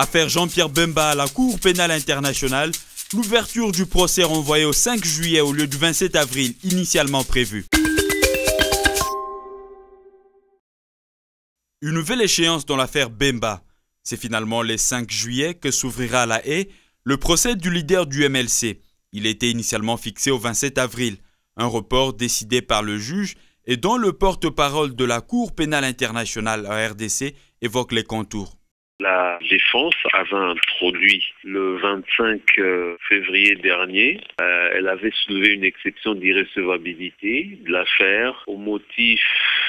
Affaire Jean-Pierre Bemba à la Cour pénale internationale, l'ouverture du procès renvoyée au 5 juillet au lieu du 27 avril initialement prévu. Une nouvelle échéance dans l'affaire Bemba. C'est finalement le 5 juillet que s'ouvrira à La Haye le procès du leader du MLC. Il était initialement fixé au 27 avril, un report décidé par le juge et dont le porte-parole de la Cour pénale internationale en RDC évoque les contours. La défense avait introduit le 25 février dernier. Elle avait soulevé une exception d'irrecevabilité de l'affaire au motif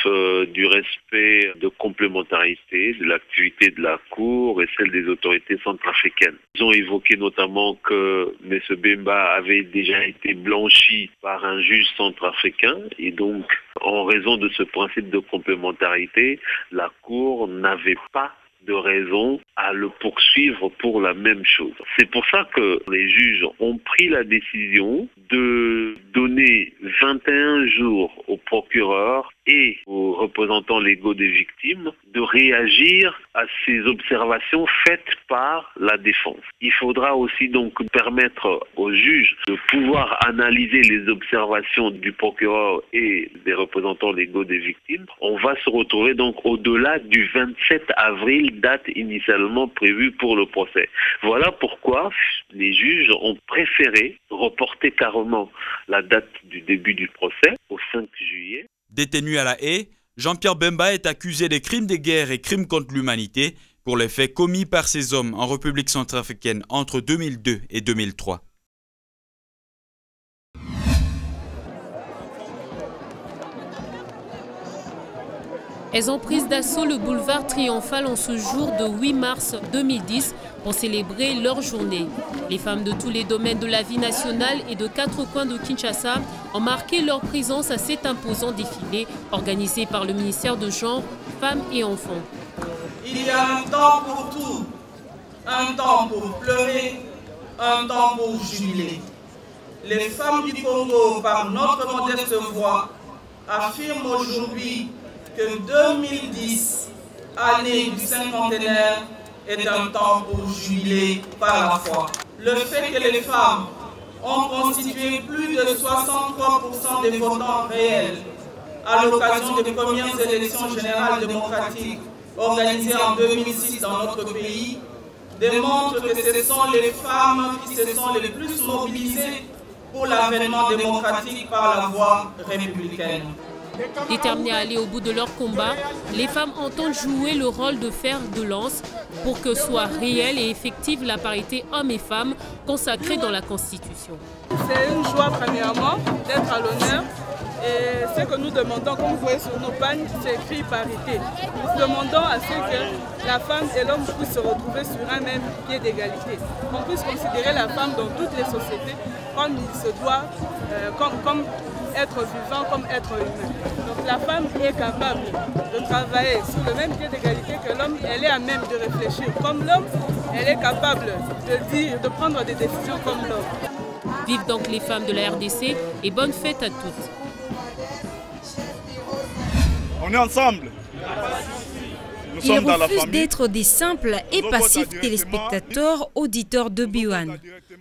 du respect de complémentarité de l'activité de la Cour et celle des autorités centrafricaines. Ils ont évoqué notamment que M. Bemba avait déjà été blanchi par un juge centrafricain et donc, en raison de ce principe de complémentarité, la Cour n'avait pas de raison à le poursuivre pour la même chose. C'est pour ça que les juges ont pris la décision de donner 21 jours au procureur et aux représentants légaux des victimes de réagir à ces observations faites par la défense. Il faudra aussi donc permettre aux juges de pouvoir analyser les observations du procureur et des représentants légaux des victimes. On va se retrouver donc au-delà du 27 avril, date initialement prévue pour le procès. Voilà pourquoi les juges ont préféré reporter carrément la date du début du procès au 5 juillet. Détenu à La Haye, Jean-Pierre Bemba est accusé des crimes de guerre et crimes contre l'humanité pour les faits commis par ces hommes en République centrafricaine entre 2002 et 2003. Elles ont pris d'assaut le boulevard Triomphal en ce jour de 8 mars 2010 pour célébrer leur journée. Les femmes de tous les domaines de la vie nationale et de 4 coins de Kinshasa ont marqué leur présence à cet imposant défilé organisé par le ministère de Genre, Femmes et Enfants. Il y a un temps pour tout, un temps pour pleurer, un temps pour jubiler. Les femmes du Congo, par notre modeste voix, affirment aujourd'hui que 2010, année du cinquantenaire, est un temps pour jubiler par la foi. Le fait que les femmes ont constitué plus de 63% des votants réels à l'occasion des premières élections générales démocratiques organisées en 2006 dans notre pays démontre que ce sont les femmes qui se sont les plus mobilisées pour l'avènement démocratique par la voie républicaine. Déterminées à aller au bout de leur combat, les femmes entendent jouer le rôle de fer de lance pour que soit réelle et effective la parité hommes et femmes consacrée dans la Constitution. C'est une joie premièrement d'être à l'honneur et ce que nous demandons, comme vous voyez sur nos pagnes, c'est écrit parité. Nous demandons à ce que la femme et l'homme puissent se retrouver sur un même pied d'égalité. On puisse considérer la femme dans toutes les sociétés comme il se doit, comme être vivant, comme être humain. Donc la femme est capable de travailler sur le même pied d'égalité que l'homme. Elle est à même de réfléchir comme l'homme. Elle est capable de prendre des décisions comme l'homme. Vivent donc les femmes de la RDC et bonne fête à toutes. On est ensemble. Ils refusent d'être des simples et passifs téléspectateurs, auditeurs de B1.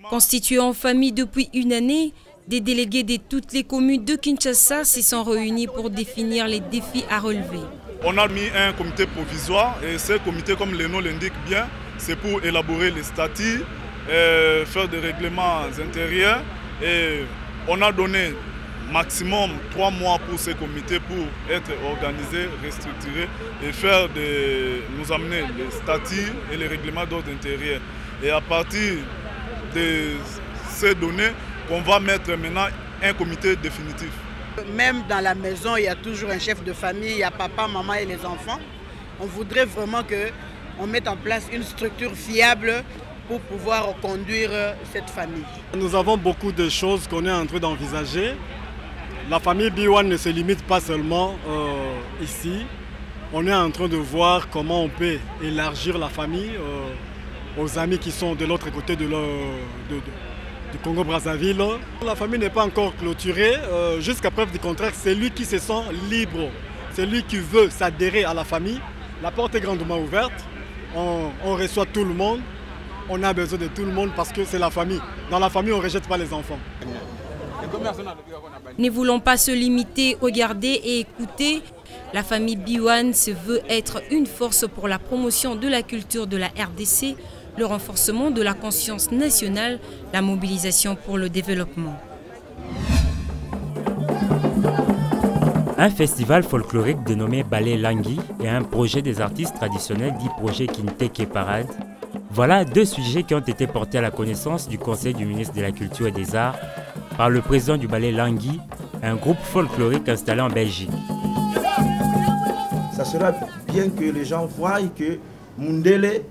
Constitués en famille depuis une année, des délégués de toutes les communes de Kinshasa se sont réunis pour définir les défis à relever. On a mis un comité provisoire et ce comité, comme le nom l'indique bien, c'est pour élaborer les statuts, faire des règlements intérieurs et on a donné maximum 3 mois pour ce comité pour être organisé, restructuré et nous amener les statuts et les règlements d'ordre intérieur. Et à partir de ces données, on va mettre maintenant un comité définitif. Même dans la maison, il y a toujours un chef de famille, il y a papa, maman et les enfants. On voudrait vraiment qu'on mette en place une structure fiable pour pouvoir conduire cette famille. Nous avons beaucoup de choses qu'on est en train d'envisager. La famille B1 ne se limite pas seulement ici. On est en train de voir comment on peut élargir la famille aux amis qui sont de l'autre côté du Congo-Brazzaville. La famille n'est pas encore clôturée. Jusqu'à preuve du contraire, c'est lui qui se sent libre. C'est lui qui veut s'adhérer à la famille. La porte est grandement ouverte. on reçoit tout le monde. On a besoin de tout le monde parce que c'est la famille. Dans la famille, on ne rejette pas les enfants. Ne voulant pas se limiter, regarder et écouter, la famille Biwane se veut être une force pour la promotion de la culture de la RDC, le renforcement de la conscience nationale, la mobilisation pour le développement. Un festival folklorique dénommé Ballet Langui et un projet des artistes traditionnels dit projet Kinteke Parade. Voilà deux sujets qui ont été portés à la connaissance du Conseil du ministre de la Culture et des Arts par le président du Ballet Langui, un groupe folklorique installé en Belgique. Ça sera bien que les gens voient que Mundele,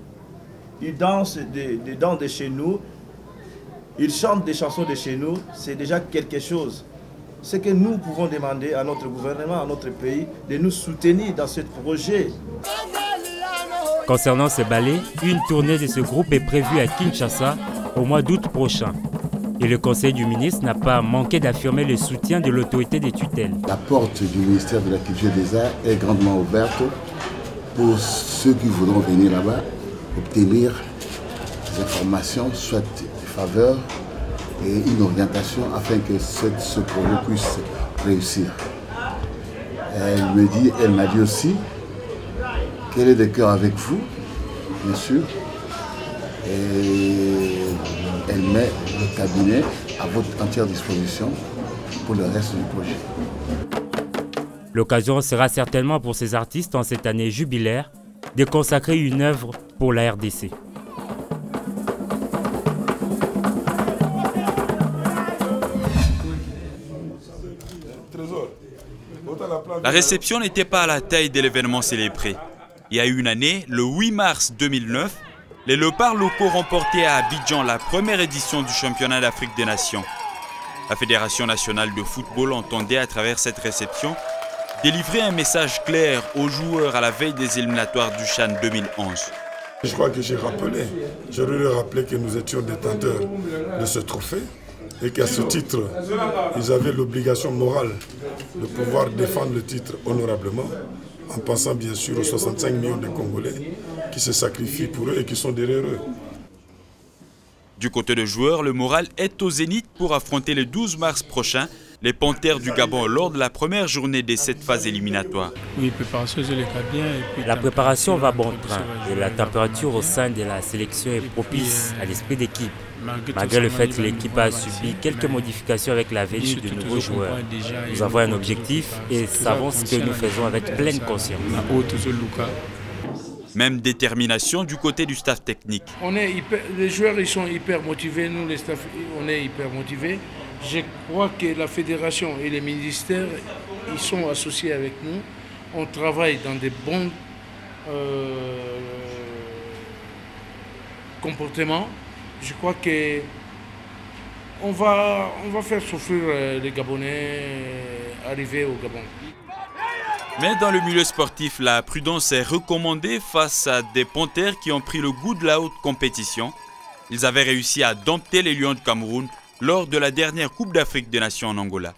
il danse des danses de chez nous, il chante des chansons de chez nous, c'est déjà quelque chose. Ce que nous pouvons demander à notre gouvernement, à notre pays, de nous soutenir dans ce projet. Concernant ce ballet, une tournée de ce groupe est prévue à Kinshasa au mois d'août prochain. Et le Conseil du ministre n'a pas manqué d'affirmer le soutien de l'autorité des tutelles. La porte du ministère de la Culture et des Arts est grandement ouverte pour ceux qui voudront venir là-bas, obtenir des informations, soit des faveurs et une orientation afin que ce projet puisse réussir. Elle m'a dit aussi qu'elle est de cœur avec vous, bien sûr, et elle met le cabinet à votre entière disposition pour le reste du projet. L'occasion sera certainement pour ces artistes en cette année jubilaire de consacrer une œuvre pour la RDC. La réception n'était pas à la taille de l'événement célébré. Il y a une année, le 8 mars 2009, les léopards locaux remportaient à Abidjan la première édition du championnat d'Afrique des Nations. La Fédération nationale de football entendait à travers cette réception délivrer un message clair aux joueurs à la veille des éliminatoires du CHAN 2011. Je crois que j'ai rappelé, j'aurais rappelé que nous étions détenteurs de ce trophée et qu'à ce titre, ils avaient l'obligation morale de pouvoir défendre le titre honorablement, en pensant bien sûr aux 65 millions de Congolais qui se sacrifient pour eux et qui sont derrière eux. Du côté des joueurs, le moral est au zénith pour affronter le 12 mars prochain les Panthères du Gabon lors de la première journée de cette phase éliminatoire. Oui, la préparation va bon train et la température au sein de la sélection est propice à l'esprit d'équipe. Malgré le fait que l'équipe a subi quelques modifications avec la venue de nouveaux joueurs, nous avons un objectif et savons ce que nous faisons avec pleine conscience. Même détermination du côté du staff technique. Les joueurs ils sont hyper motivés, nous les staff on est hyper motivés. Je crois que la fédération et les ministères ils sont associés avec nous. On travaille dans des bons comportements. Je crois que on va faire souffrir les Gabonais arrivés au Gabon. Mais dans le milieu sportif, la prudence est recommandée face à des Panthères qui ont pris le goût de la haute compétition. Ils avaient réussi à dompter les Lions du Cameroun lors de la dernière Coupe d'Afrique des Nations en Angola.